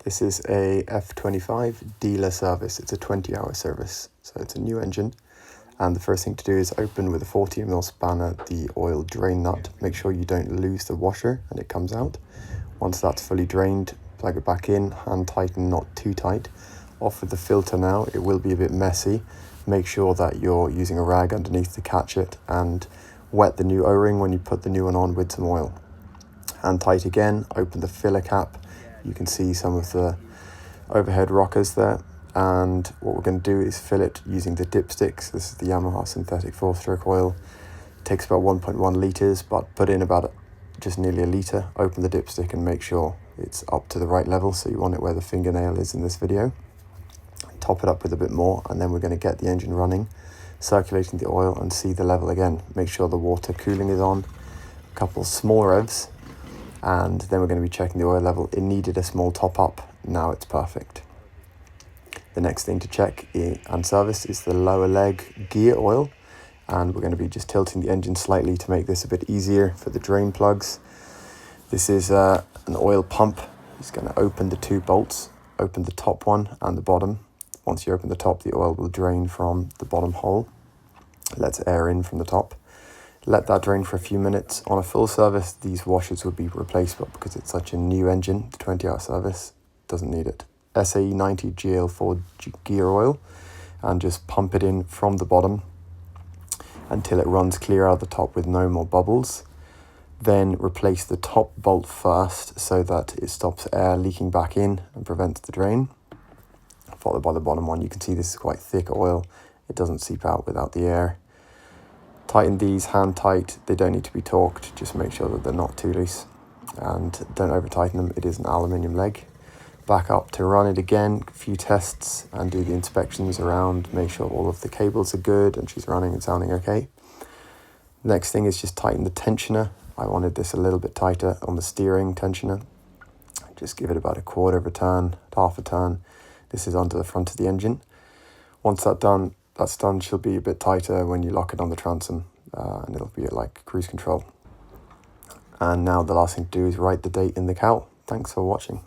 This is a F25 dealer service. It's a 20-hour service, so it's a new engine. And the first thing to do is open with a 40mm spanner the oil drain nut. Make sure you don't lose the washer and it comes out. Once that's fully drained, plug it back in, hand tighten, not too tight. Off with the filter now. It will be a bit messy. Make sure that you're using a rag underneath to catch it, and wet the new O-ring when you put the new one on with some oil. Hand tight again, open the filler cap. You can see some of the overhead rockers there, and what we're going to do is fill it using the dipsticks. This is the Yamaha synthetic 4-stroke oil. It takes about 1.1 litres, but put in about just nearly a litre. Open the dipstick and make sure it's up to the right level, so you want it where the fingernail is in this video. Top it up with a bit more, and then we're going to get the engine running, circulating the oil, and see the level again. Make sure the water cooling is on, a couple small revs, and then we're going to be checking the oil level. It needed a small top up, now it's perfect. The next thing to check and service is the lower leg gear oil, and we're going to be just tilting the engine slightly to make this a bit easier for the drain plugs. This is an oil pump. It's going to open the two bolts, open the top one and the bottom. Once you open the top, the oil will drain from the bottom hole. Let's air in from the top. Let that drain for a few minutes. On a full service, these washers would be replaced, but because it's such a new engine, the 20-hour service doesn't need it. SAE 90 GL4 gear oil, and just pump it in from the bottom until it runs clear out the top with no more bubbles. Then replace the top bolt first so that it stops air leaking back in and prevents the drain, followed by the bottom one. You can see this is quite thick oil. It doesn't seep out without the air. Tighten these hand tight. They don't need to be torqued. Just make sure that they're not too loose, and don't over tighten them. It is an aluminium leg. Back up to run it again, a few tests, and do the inspections around. Make sure all of the cables are good and she's running and sounding okay. Next thing is just tighten the tensioner. I wanted this a little bit tighter on the steering tensioner. Just give it about a quarter of a turn, half a turn. This is onto the front of the engine. Once that's done, she'll be a bit tighter when you lock it on the transom, and it'll be like cruise control. And now the last thing to do is write the date in the cowl. Thanks for watching.